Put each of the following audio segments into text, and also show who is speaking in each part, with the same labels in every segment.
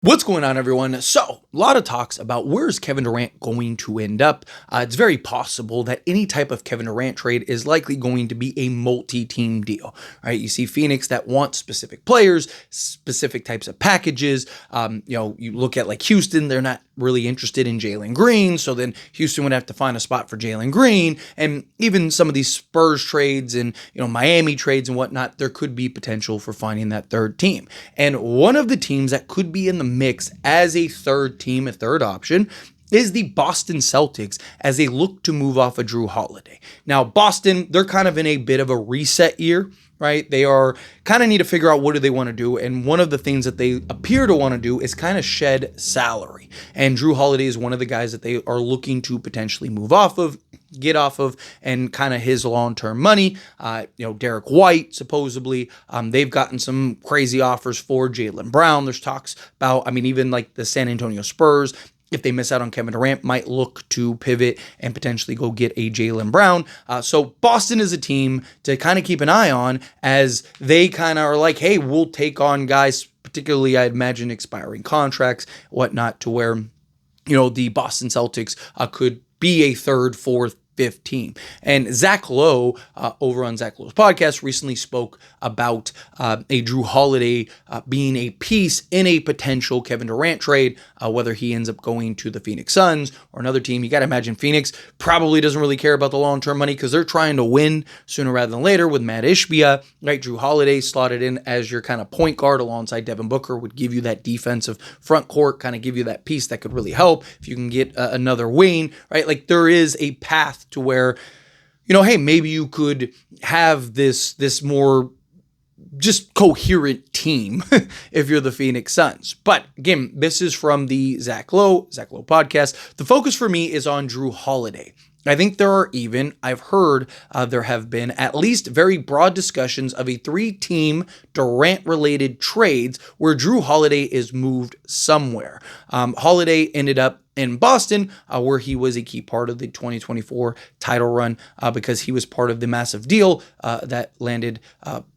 Speaker 1: What's going on, everyone? So, a lot of talks about where's Kevin Durant going to end up. It's very possible that any type of Kevin Durant trade is likely going to be a multi-team deal, right? You see Phoenix that wants specific players, specific types of packages. You look at like Houston, they're not really interested in Jalen Green, so then Houston would have to find a spot for Jalen Green. And even some of these Spurs trades and Miami trades and whatnot, there could be potential for finding that third team. And one of the teams that could be in the mix as a third team, a third option, is the Boston Celtics as they look to move off of Jrue Holiday. Now, Boston, they're kind of in a bit of a reset year, right? They are kind of need to figure out what do they want to do. And one of the things that they appear to want to do is kind of shed salary. And Jrue Holiday is one of the guys that they are looking to potentially move off of, get off of, and kind of his long-term money. Derek White, supposedly, they've gotten some crazy offers for Jaylen Brown. There's talks about, even like the San Antonio Spurs, if they miss out on Kevin Durant, might look to pivot and potentially go get a Jaylen Brown. So Boston is a team to kind of keep an eye on as they kind of are like, hey, we'll take on guys, particularly I imagine expiring contracts, whatnot, to where, the Boston Celtics could be a third, fourth, fifth team. And Zach Lowe, over on Zach Lowe's podcast, recently spoke about a Jrue Holiday being a piece in a potential Kevin Durant trade, whether he ends up going to the Phoenix Suns or another team. You got to imagine Phoenix probably doesn't really care about the long-term money because they're trying to win sooner rather than later with Matt Ishbia, right? Jrue Holiday slotted in as your kind of point guard alongside Devin Booker would give you that defensive front court, kind of give you that piece that could really help if you can get another wing, right? Like there is a path to where, hey, maybe you could have this more just coherent team if you're the Phoenix Suns. But again, this is from the Zach Lowe podcast. The focus for me is on Jrue Holiday. I think I've heard there have been at least very broad discussions of a 3-team Durant-related trades where Jrue Holiday is moved somewhere. Holiday ended up in Boston, where he was a key part of the 2024 title run because he was part of the massive deal that landed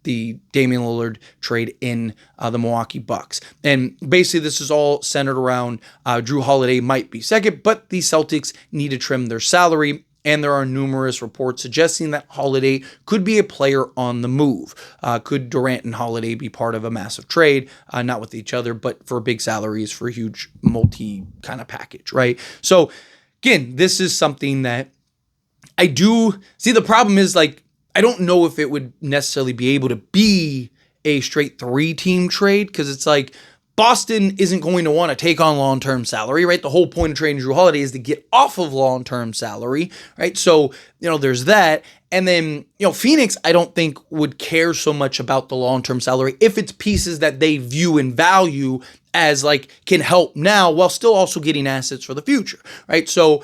Speaker 1: the Damian Lillard trade in the Milwaukee Bucks. And basically this is all centered around Jrue Holiday might be second, but the Celtics need to trim their salary. And there are numerous reports suggesting that Holiday could be a player on the move. Could Durant and Holiday be part of a massive trade? Not with each other, but for big salaries, for a huge multi kind of package, right? So again, this is something that I do see. The problem is I don't know if it would necessarily be able to be a straight 3-team trade because it's like, Boston isn't going to want to take on long-term salary, right? The whole point of trading Jrue Holiday is to get off of long-term salary, right? So, there's that. And then, Phoenix, I don't think would care so much about the long-term salary if it's pieces that they view and value as can help now while still also getting assets for the future, right? So,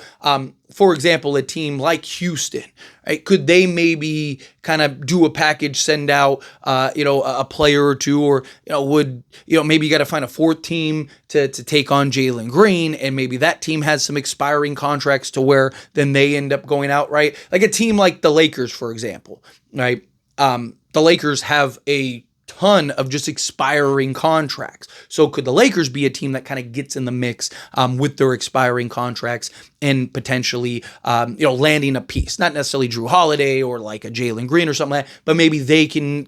Speaker 1: for example, a team like Houston, right? Could they maybe kind of do a package, send out, a player or two, or, maybe you got to find a fourth team to take on Jalen Green, and maybe that team has some expiring contracts to where then they end up going out, right? Like a team like the Lakers, for example, right? The Lakers have a ton of just expiring contracts. So could the Lakers be a team that kind of gets in the mix with their expiring contracts and potentially, landing a piece, not necessarily Jrue Holiday or like a Jalen Green or something like that, but maybe they can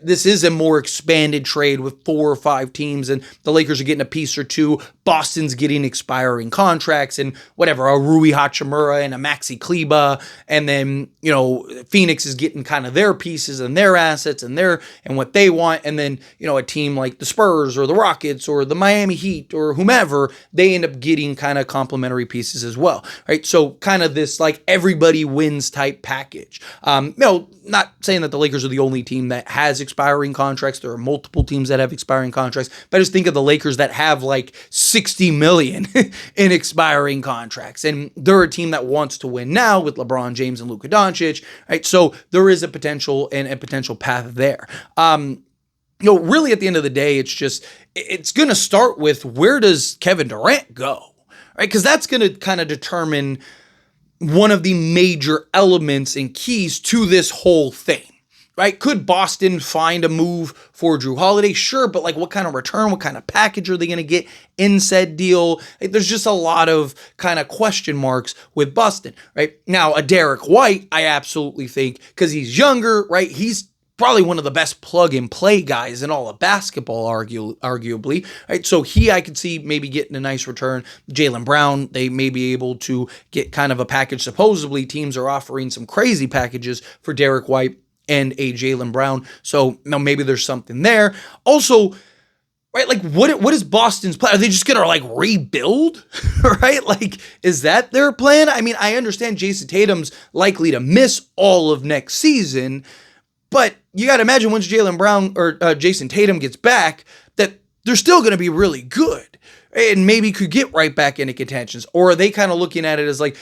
Speaker 1: this is a more expanded trade with 4 or 5 teams and the Lakers are getting a piece or two. Boston's getting expiring contracts and whatever, a Rui Hachimura and a Maxi Kleba. And then, Phoenix is getting kind of their pieces and their assets and what they want. And then, a team like the Spurs or the Rockets or the Miami Heat or whomever, they end up getting kind of complementary pieces as well, right? So kind of this everybody wins type package. Not saying that the Lakers are the only team that has expiring contracts. There are multiple teams that have expiring contracts, but I just think of the Lakers that have $60 million in expiring contracts. And they're a team that wants to win now with LeBron James and Luka Doncic, right? So there is a potential and a potential path there. Really at the end of the day, it's going to start with where does Kevin Durant go, right? Because that's going to kind of determine one of the major elements and keys to this whole thing. right? Could Boston find a move for Jrue Holiday? Sure, but like what kind of return, what kind of package are they going to get in said deal? Like, there's just a lot of kind of question marks with Boston, right? Now, a Derek White, I absolutely think, because he's younger, right? He's probably one of the best plug and play guys in all of basketball, arguably, right? So I could see maybe getting a nice return. Jaylen Brown, they may be able to get kind of a package. Supposedly, teams are offering some crazy packages for Derek White and a Jaylen Brown. So now maybe there's something there. Also, right, like what is Boston's plan? Are they just gonna like rebuild? Right? Like, is that their plan? I mean, I understand Jason Tatum's likely to miss all of next season, but you got to imagine once Jaylen Brown or Jason Tatum gets back, that they're still going to be really good and maybe could get right back into contentions. Or are they kind of looking at it as like,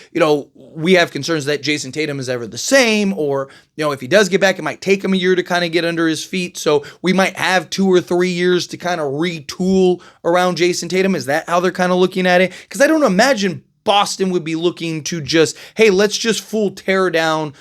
Speaker 1: we have concerns that Jason Tatum is ever the same, or, if he does get back, it might take him a year to kind of get under his feet. So we might have 2 or 3 years to kind of retool around Jason Tatum. Is that how they're kind of looking at it? Because I don't imagine Boston would be looking to just, hey, let's just full tear down,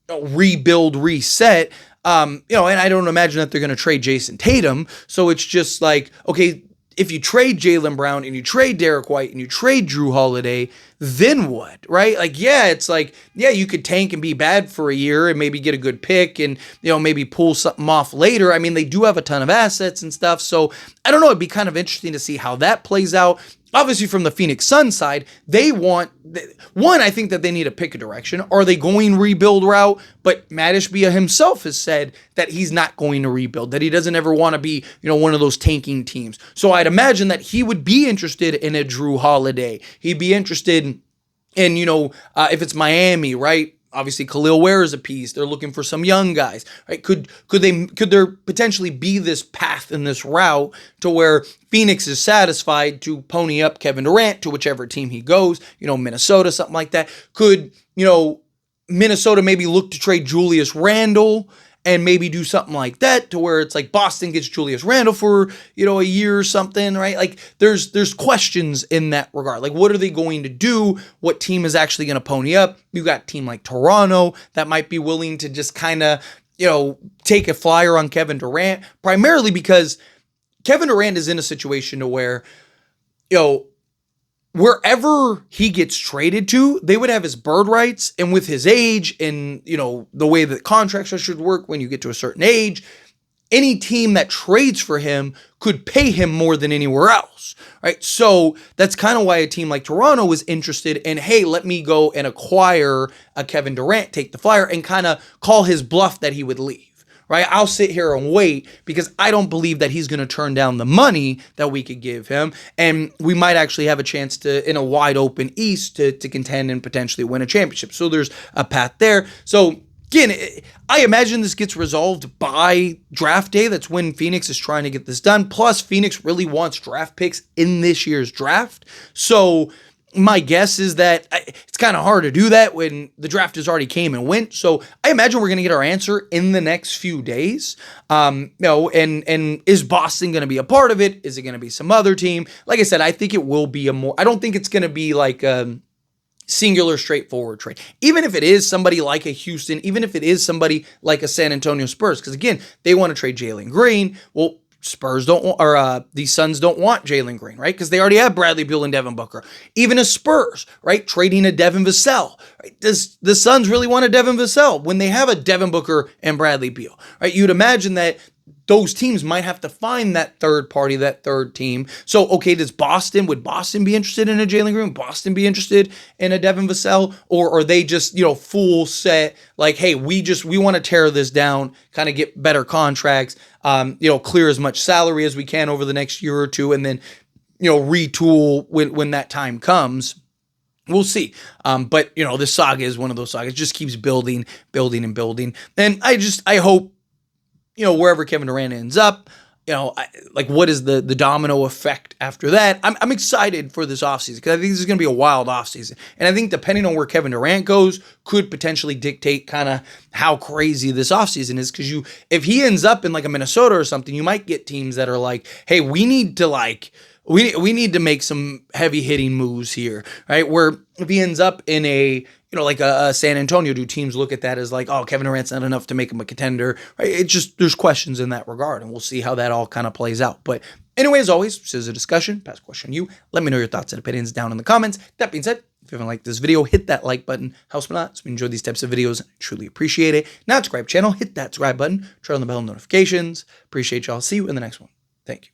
Speaker 1: rebuild, reset. And I don't imagine that they're going to trade Jason Tatum. So it's just like, okay, if you trade Jaylen Brown and you trade Derek White and you trade Jrue Holiday, then what, right? Like, it's like, you could tank and be bad for a year and maybe get a good pick and, maybe pull something off later. I mean, they do have a ton of assets and stuff. So I don't know. It'd be kind of interesting to see how that plays out. Obviously, from the Phoenix Suns side, they want, one, I think that they need to pick a direction. Are they going rebuild route? But Matt Ishbia himself has said that he's not going to rebuild, that he doesn't ever want to be, one of those tanking teams. So I'd imagine that he would be interested in a Jrue Holiday. He'd be interested in, if it's Miami, right? Obviously, Khalil Ware is a piece. They're looking for some young guys, right? Could there potentially be this path and this route to where Phoenix is satisfied to pony up Kevin Durant to whichever team he goes, Minnesota, something like that? Could, Minnesota maybe look to trade Julius Randle and maybe do something like that to where it's like Boston gets Julius Randle for, a year or something, right? Like there's questions in that regard. Like, what are they going to do? What team is actually going to pony up? You've got a team like Toronto that might be willing to just kind of, take a flyer on Kevin Durant, primarily because Kevin Durant is in a situation to where, wherever he gets traded to, they would have his bird rights, and with his age and, the way that contracts should work when you get to a certain age, any team that trades for him could pay him more than anywhere else, right? So that's kind of why a team like Toronto was interested in, hey, let me go and acquire a Kevin Durant, take the flyer, and kind of call his bluff that he would leave. Right? I'll sit here and wait because I don't believe that he's going to turn down the money that we could give him. And we might actually have a chance to, in a wide open East, to contend and potentially win a championship. So there's a path there. So again, I imagine this gets resolved by draft day. That's when Phoenix is trying to get this done. Plus, Phoenix really wants draft picks in this year's draft. So my guess is that it's kind of hard to do that when the draft has already came and went. So I imagine we're going to get our answer in the next few days. And is Boston going to be a part of it? Is it going to be some other team? Like I said, I think it will be I don't think it's going to be like a singular, straightforward trade. Even if it is somebody like a Houston, even if it is somebody like a San Antonio Spurs, because again, they want to trade Jalen Green. Well, Spurs don't want, or the Suns don't want Jalen Green, right? Because they already have Bradley Beal and Devin Booker. Even a Spurs, right? Trading a Devin Vassell. Right? Does the Suns really want a Devin Vassell when they have a Devin Booker and Bradley Beal, right? You'd imagine that those teams might have to find that third party, that third team. So, okay, would Boston be interested in a Jalen Green? Would Boston be interested in a Devin Vassell? Or are they just, full set, like, hey, we want to tear this down, kind of get better contracts, clear as much salary as we can over the next year or two, and then, retool when that time comes. We'll see. But, this saga is one of those sagas. It just keeps building, and building. And I hope, wherever Kevin Durant ends up, what is the domino effect after that? I'm excited for this offseason because I think this is going to be a wild offseason. And I think depending on where Kevin Durant goes could potentially dictate kind of how crazy this offseason is. Because if he ends up in like a Minnesota or something, you might get teams that are like, hey, we need to make some heavy hitting moves here, right? Where if he ends up in a like San Antonio, do teams look at that as like, oh, Kevin Durant's not enough to make him a contender? Right? It's just, there's questions in that regard, and we'll see how that all kind of plays out. But anyway, as always, this is a discussion, pass question on you. Let me know your thoughts and opinions down in the comments. That being said, if you haven't liked this video, hit that like button. Helps me a lot. So we enjoy these types of videos. I truly appreciate it. Now subscribe channel, hit that subscribe button, turn on the bell notifications. Appreciate y'all. See you in the next one. Thank you.